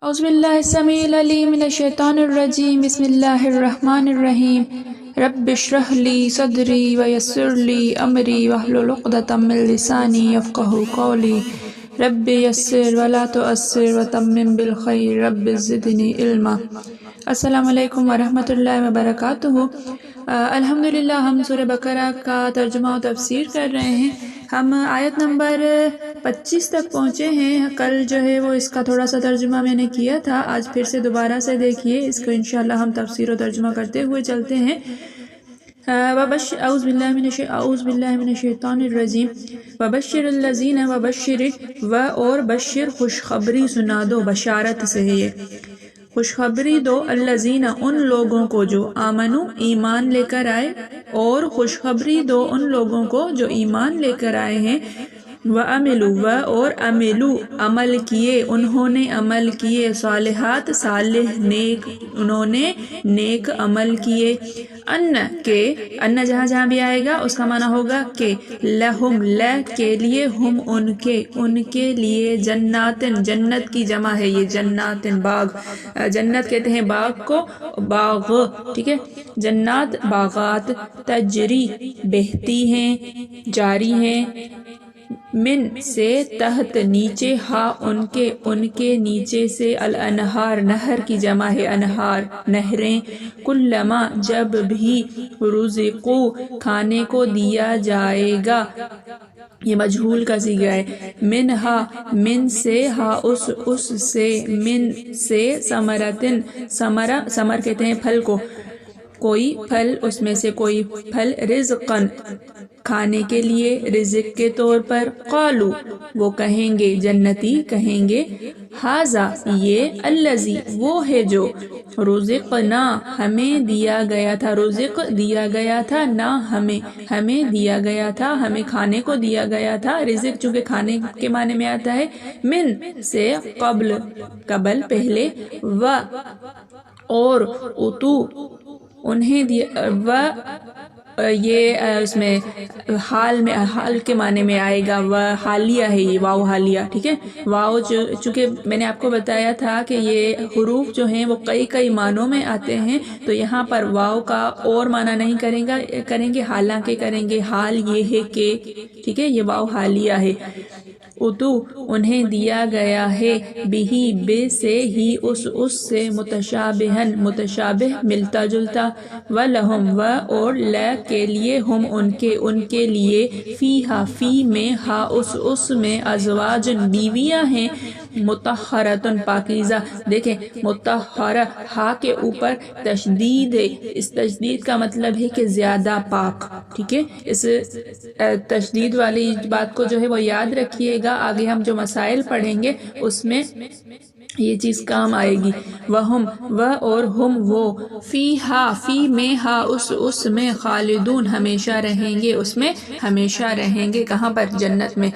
اعوذ باللہ السمیع العلیم من الشیطان الرجیم بسم اللہ الرحمن الرحیم رب اشرح لی صدری ویسر لی امری واحلل عقدۃ من لسانی یفقہوا قولی رب یسر ولا تعسر وتمم بالخیر رب زدنی علما۔ السلام علیکم ورحمۃ اللہ وبرکاتہ۔ الحمدللہ ہم سورہ بقرہ کا ترجمہ و تفسیر کر رہے ہیں۔ ہم آیت نمبر 25 تک پہنچے ہیں۔ کل جو ہے وہ اس کا تھوڑا سا ترجمہ میں نے کیا تھا، آج پھر سے دوبارہ سے دیکھیے اس کو، انشاءاللہ ہم تفسیر و ترجمہ کرتے ہوئے چلتے ہیں۔ اعوذ باللہ من الشیطان الرجیم وبشر الذین وبشر اور بشر خوشخبری سنا دو، بشارت سے ہے یہ، خوشخبری دو الذین ان لوگوں کو جو آمنو ایمان لے کر آئے، اور خوشخبری دو ان لوگوں کو جو ایمان لے کر آئے ہیں، وَعَمِلُوا اور عمل کیے، انہوں نے عمل کیے، صالحات صالح نیک، انہوں نے نیک عمل کیے، ان جہاں جہاں بھی آئے گا اس کا معنی ہوگا کہ لہم کے لیے، ہم ان کے لیے جناتن، جنت کی جمع ہے یہ، جناتن باغ، جنت کہتے ہیں باغ کو، باغ ٹھیک ہے، جنات باغات، تجری بہتی ہیں، جاری ہیں، من سے تحت نیچے، ان کے نیچے سے، الانہار نہر کی جمع ہے انہار، نہریں، کلما جب بھی، رزقو کھانے کو دیا جائے گا، یہ مجہول کا صیغہ ہے، من سے، اس سے، من سے، ثمرتن ثمر کہتے ہیں پھل کو، کوئی پھل، اس میں سے کوئی پھل، رزقن کھانے کے لیے، رزق کے طور پر، قالو وہ کہیں گے، جنتی کہیں گے، ھذا یہ، الذی وہ ہے جو، رزقنا ہمیں دیا گیا تھا، رزق دیا گیا تھا، نہ ہمیں دیا گیا تھا، ہمیں کھانے کو دیا گیا تھا، رزق چونکہ کھانے کے معنی میں آتا ہے، من سے، قبل پہلے، و اور، اتو انہیں دیا، یہ اس میں حال کے معنی میں آئے گا، و حالیہ ہے یہ، واو حالیہ ٹھیک ہے، واو چونکہ میں نے آپ کو بتایا تھا کہ یہ حروف جو ہیں وہ کئی معنوں میں آتے ہیں، تو یہاں پر واو کا اور معنی نہیں کریں گے، حالانکہ کریں گے، حال یہ ہے کہ ٹھیک ہے، یہ واو حالیہ ہے، اتو انہیں دیا گیا ہے، بہی بے سے ہی، اس سے، متشابہن متشابہ ملتا جلتا، ولہم اور لا کے لیے، ہم ان کے لیے، فیہا فی میں، اس میں، ازواجن بیویاں ہیں، مطہرتن پاکیزہ، دیکھیں مطہرہ، ہا کے اوپر تشدید ہے، اس تشدید کا مطلب ہے کہ زیادہ پاک، ٹھیک ہے، اس تشدید والی بات کو جو ہے وہ یاد رکھیے گا، آگے ہم جو مسائل پڑھیں گے اس میں یہ چیز کام آئے گی، وہم اور ہم وہ، فی میں، اس میں، خالدون ہمیشہ رہیں گے، اس میں ہمیشہ رہیں گے، کہاں پر؟ جنت میں۔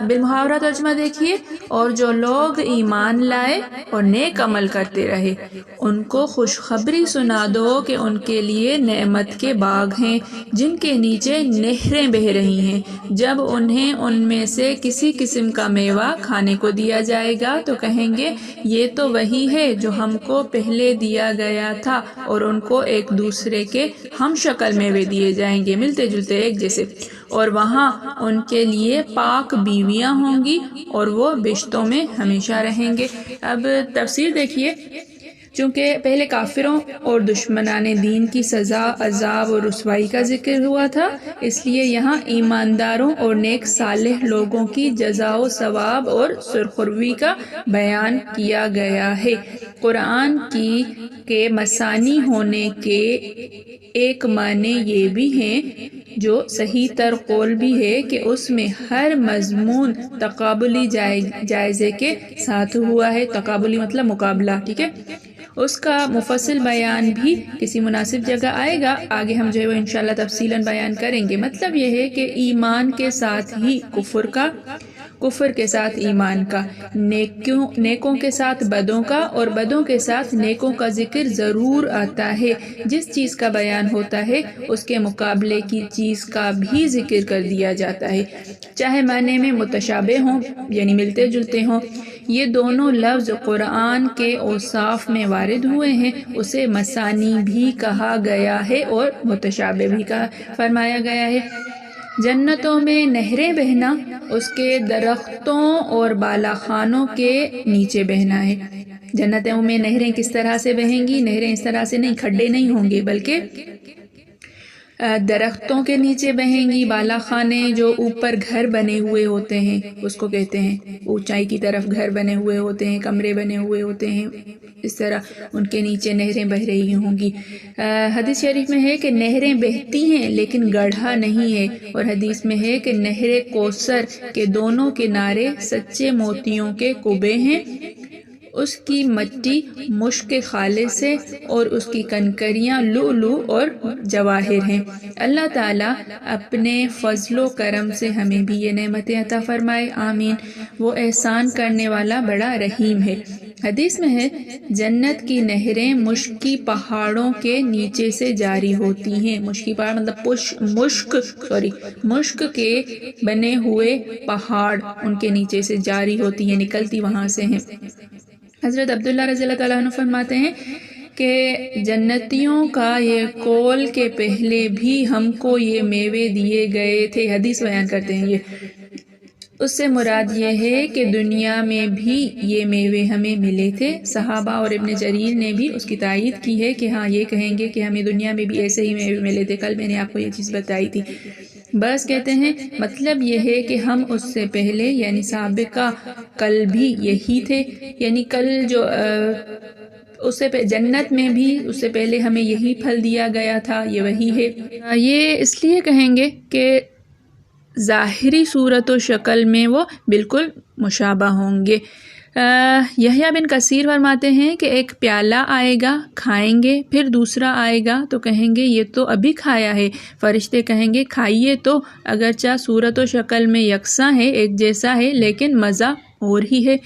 بالمحاورہ ترجمہ دیکھیے، اور جو لوگ ایمان لائے اور نیک عمل کرتے رہے، ان کو خوشخبری سنا دو کہ ان کے لیے نعمت کے باغ ہیں، جن کے نیچے نہریں بہہ رہی ہیں، جب انہیں ان میں سے کسی قسم کا میوہ کھانے کو دیا جائے گا تو کہیں گے یہ تو وہی ہے جو ہم کو پہلے دیا گیا تھا، اور ان کو ایک دوسرے کے ہم شکل میوے دیے جائیں گے، ملتے جلتے ایک جیسے، اور وہاں ان کے لیے پاک بیویاں ہوں گی، اور وہ بہشتوں میں ہمیشہ رہیں گے۔ اب تفسیر دیکھیے، چونکہ پہلے کافروں اور دشمنان دین کی سزا، عذاب اور رسوائی کا ذکر ہوا تھا، اس لیے یہاں ایمانداروں اور نیک صالح لوگوں کی جزا و ثواب اور سرخروی کا بیان کیا گیا ہے۔ قرآن کے مثانی ہونے کے ایک معنی یہ بھی ہیں، جو صحیح تر قول بھی ہے، کہ اس میں ہر مضمون تقابلی جائزے کے ساتھ ہوا ہے، تقابلی مطلب مقابلہ، ٹھیک ہے، اس کا مفصل بیان بھی کسی مناسب جگہ آئے گا، آگے ہم جو ہے وہ انشاءاللہ تفصیلاً بیان کریں گے۔ مطلب یہ ہے کہ ایمان کے ساتھ ہی کفر کا، کفر کے ساتھ ایمان کا، نیکوں کے ساتھ بدوں کا، اور بدوں کے ساتھ نیکوں کا ذکر ضرور آتا ہے۔ جس چیز کا بیان ہوتا ہے اس کے مقابلے کی چیز کا بھی ذکر کر دیا جاتا ہے، چاہے معنی میں متشابہ ہوں یعنی ملتے جلتے ہوں۔ یہ دونوں لفظ قرآن کے اوصاف میں وارد ہوئے ہیں، اسے مثانی بھی کہا گیا ہے اور متشابہ بھی فرمایا گیا ہے۔ جنتوں میں نہریں بہنا، اس کے درختوں اور بالا خانوں کے نیچے بہنا ہے۔ جنتوں میں نہریں کس طرح سے بہیں گی؟ نہریں اس طرح سے نہیں، کھڈے نہیں ہوں گے، بلکہ درختوں کے نیچے بہیں گی۔ بالا خانے جو اوپر گھر بنے ہوئے ہوتے ہیں اس کو کہتے ہیں، اونچائی کی طرف گھر بنے ہوئے ہوتے ہیں، کمرے بنے ہوئے ہوتے ہیں، اس طرح ان کے نیچے نہریں بہ رہی ہوں گی۔ حدیث شریف میں ہے کہ نہریں بہتی ہیں لیکن گڑھا نہیں ہے، اور حدیث میں ہے کہ نہر کوثر کے دونوں کنارے سچے موتیوں کے کبے ہیں، اس کی مٹی مشک خالص ہے اور اس کی کنکریاں لؤلؤ اور جواہر ہیں۔ اللہ تعالیٰ اپنے فضل و کرم سے ہمیں بھی یہ نعمتیں عطا فرمائے، آمین۔ وہ احسان کرنے والا بڑا رحیم ہے۔ حدیث میں ہے جنت کی نہریں مشکی پہاڑوں کے نیچے سے جاری ہوتی ہیں۔ مشکی پہاڑ مطلب مشک کے بنے ہوئے پہاڑ ان کے نیچے سے جاری ہوتی ہیں، نکلتی وہاں سے ہیں۔ حضرت عبداللہ رضی اللہ تعالیٰ عنہ فرماتے ہیں کہ جنتیوں کا یہ قول کہ پہلے بھی ہم کو یہ میوے دیے گئے تھے، حدیث بیان کرتے ہیں یہ، اس سے مراد یہ ہے کہ دنیا میں بھی یہ میوے ہمیں ملے تھے۔ صحابہ اور ابن جریر نے بھی اس کی تائید کی ہے کہ ہاں یہ کہیں گے کہ ہمیں دنیا میں بھی ایسے ہی میوے ملے تھے، کل میں نے آپ کو یہ چیز بتائی تھی۔ بس کہتے ہیں مطلب یہ ہے کہ ہم اس سے پہلے یعنی سابقہ کل بھی یہی تھے، یعنی کل جو اس سے جنت میں بھی اس سے پہلے ہمیں یہی پھل دیا گیا تھا، یہ وہی ہے۔ یہ اس لیے کہیں گے کہ ظاہری صورت و شکل میں وہ بالکل مشابہ ہوں گے۔ یحییٰ بن کثیر فرماتے ہیں کہ ایک پیالہ آئے گا، کھائیں گے، پھر دوسرا آئے گا تو کہیں گے یہ تو ابھی کھایا ہے، فرشتے کہیں گے کھائیے تو، اگرچہ صورت و شکل میں یکساں ہے، ایک جیسا ہے، لیکن مزہ اور ہی ہے۔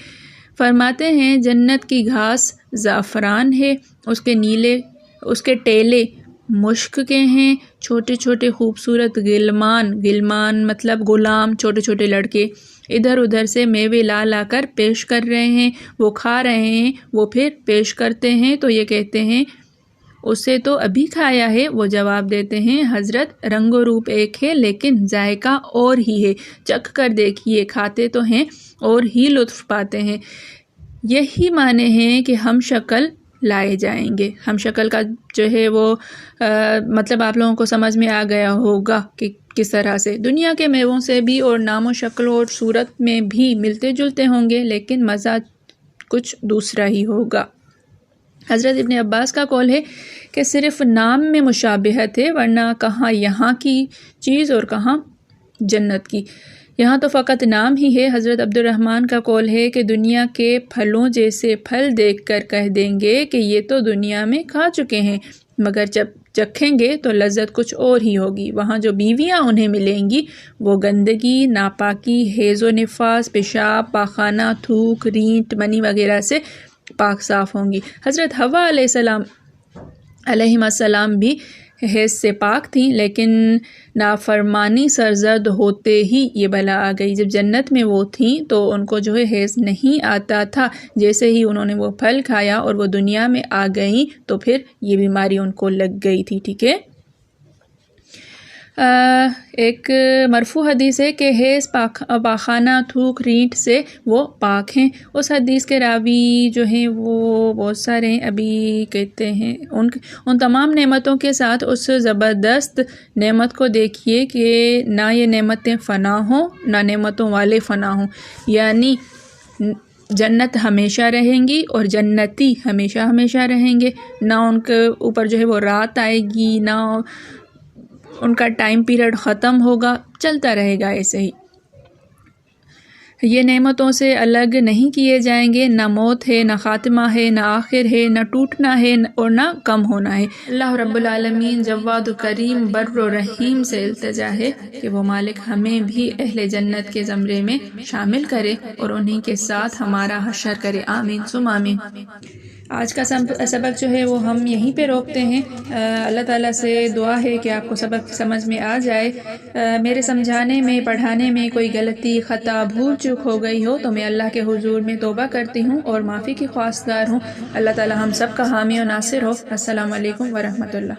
فرماتے ہیں جنت کی گھاس زعفران ہے، اس کے ٹیلے مشک کے ہیں، چھوٹے چھوٹے خوبصورت غلمان مطلب غلام، چھوٹے چھوٹے لڑکے ادھر ادھر سے میوے لا لا کر پیش کر رہے ہیں، وہ کھا رہے ہیں، وہ پھر پیش کرتے ہیں تو یہ کہتے ہیں اسے تو ابھی کھایا ہے، وہ جواب دیتے ہیں حضرت رنگ و روپ ایک ہے لیکن ذائقہ اور ہی ہے، چکھ کر دیکھیے، کھاتے تو ہیں اور ہی لطف پاتے ہیں۔ یہی معنی ہے کہ ہم شکل لائے جائیں گے۔ ہم شکل کا جو ہے وہ مطلب آپ لوگوں کو سمجھ میں آ گیا ہوگا کہ کس طرح سے دنیا کے میووں سے بھی اور نام و شکل اور صورت میں بھی ملتے جلتے ہوں گے، لیکن مزہ کچھ دوسرا ہی ہوگا۔ حضرت ابن عباس کا قول ہے کہ صرف نام میں مشابہت ہے، ورنہ کہاں یہاں کی چیز اور کہاں جنت کی، یہاں تو فقط نام ہی ہے۔ حضرت عبد الرحمن کا قول ہے کہ دنیا کے پھلوں جیسے پھل دیکھ کر کہہ دیں گے کہ یہ تو دنیا میں کھا چکے ہیں، مگر جب چکھیں گے تو لذت کچھ اور ہی ہوگی۔ وہاں جو بیویاں انہیں ملیں گی وہ گندگی، ناپاکی، حیض و نفاس، پیشاب، پاخانہ، تھوک، رینٹ، منی وغیرہ سے پاک صاف ہوں گی۔ حضرت حوا علیہ السلام بھی حیض سے پاک تھیں، لیکن نافرمانی سرزد ہوتے ہی یہ بلا آ گئی۔ جب جنت میں وہ تھیں تو ان کو جو ہے حیض نہیں آتا تھا، جیسے ہی انہوں نے وہ پھل کھایا اور وہ دنیا میں آ گئیں تو پھر یہ بیماری ان کو لگ گئی تھی، ٹھیک ہے۔ ایک مرفوع حدیث ہے کہ حیض، پاخانہ، تھوک، رینٹ سے وہ پاک ہیں۔ اس حدیث کے راوی جو ہیں وہ بہت سارے ہیں، ابھی کہتے ہیں ان تمام نعمتوں کے ساتھ اس زبردست نعمت کو دیکھیے کہ نہ یہ نعمتیں فنا ہوں نہ نعمتوں والے فنا ہوں، یعنی جنت ہمیشہ رہیں گی اور جنتی ہمیشہ ہمیشہ رہیں گے، نہ ان کے اوپر جو ہے وہ رات آئے گی، نہ ان کا ٹائم پیریڈ ختم ہوگا، چلتا رہے گا ایسے ہی۔ یہ نعمتوں سے الگ نہیں کیے جائیں گے، نہ موت ہے، نہ خاتمہ ہے، نہ آخر ہے، نہ ٹوٹنا ہے اور نہ کم ہونا ہے۔ اللہ رب العالمین جواد و کریم بر و رحیم سے التجا ہے کہ وہ مالک ہمیں بھی اہل جنت کے زمرے میں شامل کرے اور انہی کے ساتھ ہمارا حشر کرے، آمین ثم آمین۔ آج کا سبق جو ہے وہ ہم یہیں پہ روکتے ہیں۔ اللہ تعالیٰ سے دعا ہے کہ آپ کو سبق سمجھ میں آ جائے۔ میرے سمجھانے میں، پڑھانے میں کوئی غلطی، خطا، بھول چوک ہو گئی ہو تو میں اللہ کے حضور میں توبہ کرتی ہوں اور معافی کی خواستگار ہوں۔ اللہ تعالیٰ ہم سب کا حامی و ناصر ہو۔ السلام علیکم ورحمۃ اللہ۔